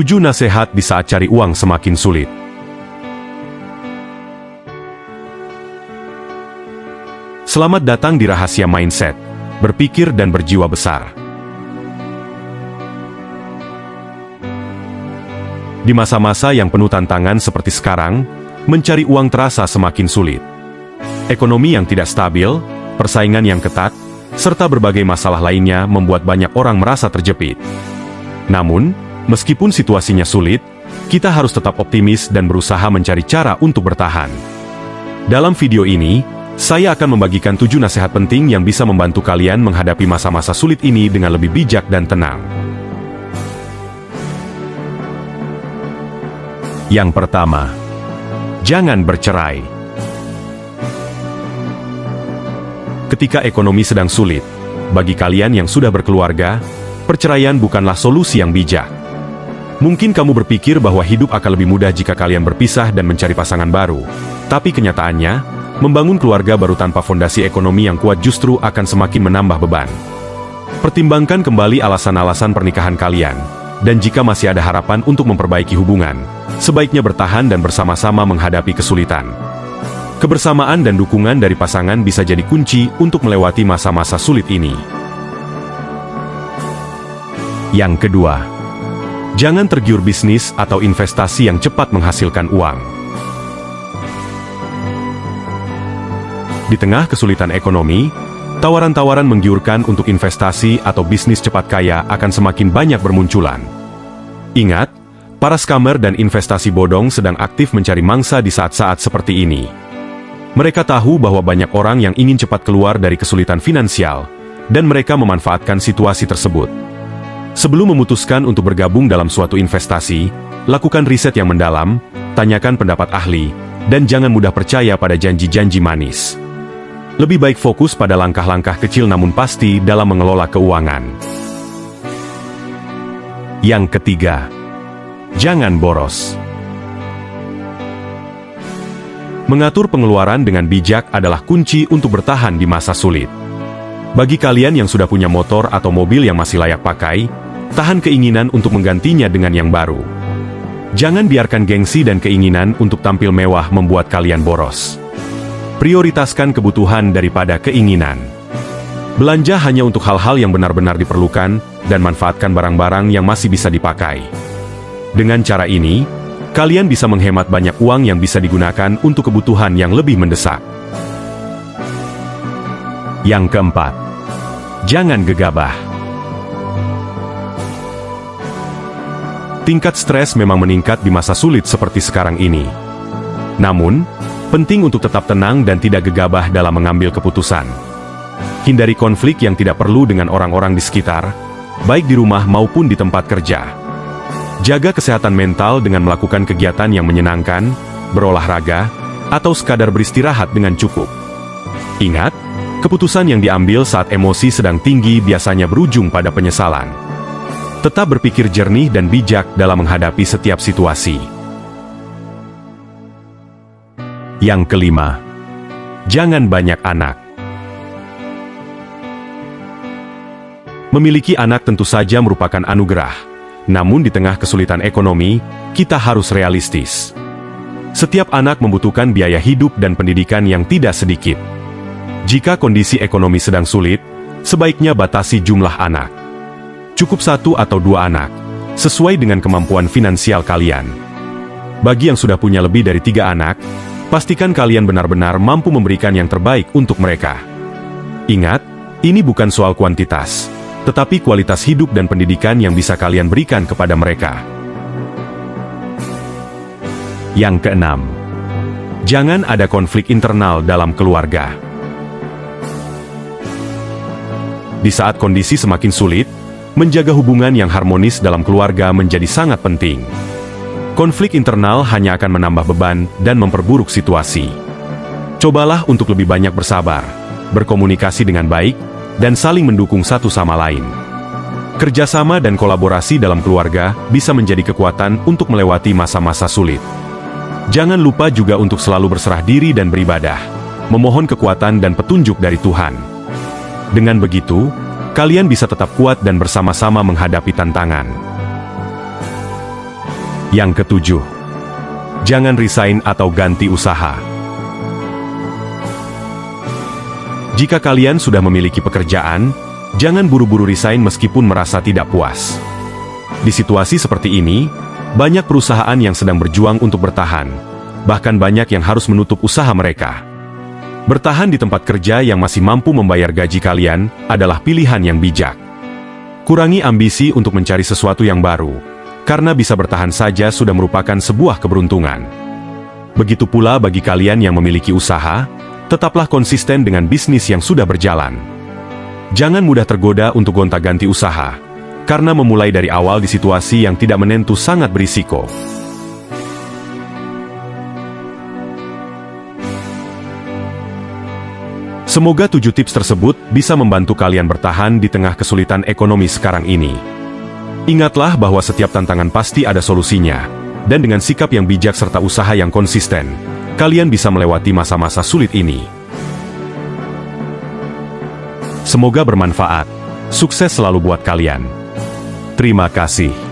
7 nasihat di saat cari uang semakin sulit. Selamat datang di Rahasia Mindset, berpikir dan berjiwa besar. Di masa-masa yang penuh tantangan seperti sekarang, mencari uang terasa semakin sulit. Ekonomi yang tidak stabil, persaingan yang ketat, serta berbagai masalah lainnya membuat banyak orang merasa terjepit. Namun, meskipun situasinya sulit, kita harus tetap optimis dan berusaha mencari cara untuk bertahan. Dalam video ini, saya akan membagikan 7 nasihat penting yang bisa membantu kalian menghadapi masa-masa sulit ini dengan lebih bijak dan tenang. Yang pertama, jangan bercerai. Ketika ekonomi sedang sulit, bagi kalian yang sudah berkeluarga, perceraian bukanlah solusi yang bijak. Mungkin kamu berpikir bahwa hidup akan lebih mudah jika kalian berpisah dan mencari pasangan baru. Tapi kenyataannya, membangun keluarga baru tanpa fondasi ekonomi yang kuat justru akan semakin menambah beban. Pertimbangkan kembali alasan-alasan pernikahan kalian, dan jika masih ada harapan untuk memperbaiki hubungan, sebaiknya bertahan dan bersama-sama menghadapi kesulitan. Kebersamaan dan dukungan dari pasangan bisa jadi kunci untuk melewati masa-masa sulit ini. Yang kedua, jangan tergiur bisnis atau investasi yang cepat menghasilkan uang. Di tengah kesulitan ekonomi, tawaran-tawaran menggiurkan untuk investasi atau bisnis cepat kaya akan semakin banyak bermunculan. Ingat, para scammer dan investasi bodong sedang aktif mencari mangsa di saat-saat seperti ini. Mereka tahu bahwa banyak orang yang ingin cepat keluar dari kesulitan finansial, dan mereka memanfaatkan situasi tersebut. Sebelum memutuskan untuk bergabung dalam suatu investasi, lakukan riset yang mendalam, tanyakan pendapat ahli, dan jangan mudah percaya pada janji-janji manis. Lebih baik fokus pada langkah-langkah kecil namun pasti dalam mengelola keuangan. Yang ketiga, jangan boros. Mengatur pengeluaran dengan bijak adalah kunci untuk bertahan di masa sulit. Bagi kalian yang sudah punya motor atau mobil yang masih layak pakai, tahan keinginan untuk menggantinya dengan yang baru. Jangan biarkan gengsi dan keinginan untuk tampil mewah membuat kalian boros. Prioritaskan kebutuhan daripada keinginan. Belanja hanya untuk hal-hal yang benar-benar diperlukan, dan manfaatkan barang-barang yang masih bisa dipakai. Dengan cara ini, kalian bisa menghemat banyak uang yang bisa digunakan untuk kebutuhan yang lebih mendesak. Yang keempat, jangan gegabah. Tingkat stres memang meningkat di masa sulit seperti sekarang ini. Namun, penting untuk tetap tenang dan tidak gegabah dalam mengambil keputusan. Hindari konflik yang tidak perlu dengan orang-orang di sekitar, baik di rumah maupun di tempat kerja. Jaga kesehatan mental dengan melakukan kegiatan yang menyenangkan, berolahraga, atau sekadar beristirahat dengan cukup. Ingat, keputusan yang diambil saat emosi sedang tinggi biasanya berujung pada penyesalan. Tetap berpikir jernih dan bijak dalam menghadapi setiap situasi. Yang kelima, jangan banyak anak. Memiliki anak tentu saja merupakan anugerah, namun di tengah kesulitan ekonomi, kita harus realistis. Setiap anak membutuhkan biaya hidup dan pendidikan yang tidak sedikit. Jika kondisi ekonomi sedang sulit, sebaiknya batasi jumlah anak. Cukup 1 atau 2 anak, sesuai dengan kemampuan finansial kalian. Bagi yang sudah punya lebih dari 3 anak, pastikan kalian benar-benar mampu memberikan yang terbaik untuk mereka. Ingat, ini bukan soal kuantitas, tetapi kualitas hidup dan pendidikan yang bisa kalian berikan kepada mereka. Yang keenam, jangan ada konflik internal dalam keluarga. Di saat kondisi semakin sulit, menjaga hubungan yang harmonis dalam keluarga menjadi sangat penting. Konflik internal hanya akan menambah beban dan memperburuk situasi. Cobalah untuk lebih banyak bersabar, berkomunikasi dengan baik, dan saling mendukung satu sama lain. Kerjasama dan kolaborasi dalam keluarga bisa menjadi kekuatan untuk melewati masa-masa sulit. Jangan lupa juga untuk selalu berserah diri dan beribadah, memohon kekuatan dan petunjuk dari Tuhan. Dengan begitu, kalian bisa tetap kuat dan bersama-sama menghadapi tantangan. Yang ketujuh, jangan resign atau ganti usaha. Jika kalian sudah memiliki pekerjaan, jangan buru-buru resign meskipun merasa tidak puas. Di situasi seperti ini, banyak perusahaan yang sedang berjuang untuk bertahan, bahkan banyak yang harus menutup usaha mereka. Bertahan di tempat kerja yang masih mampu membayar gaji kalian adalah pilihan yang bijak. Kurangi ambisi untuk mencari sesuatu yang baru, karena bisa bertahan saja sudah merupakan sebuah keberuntungan. Begitu pula bagi kalian yang memiliki usaha, tetaplah konsisten dengan bisnis yang sudah berjalan. Jangan mudah tergoda untuk gonta-ganti usaha, karena memulai dari awal di situasi yang tidak menentu sangat berisiko. Semoga 7 tips tersebut bisa membantu kalian bertahan di tengah kesulitan ekonomi sekarang ini. Ingatlah bahwa setiap tantangan pasti ada solusinya, dan dengan sikap yang bijak serta usaha yang konsisten, kalian bisa melewati masa-masa sulit ini. Semoga bermanfaat. Sukses selalu buat kalian. Terima kasih.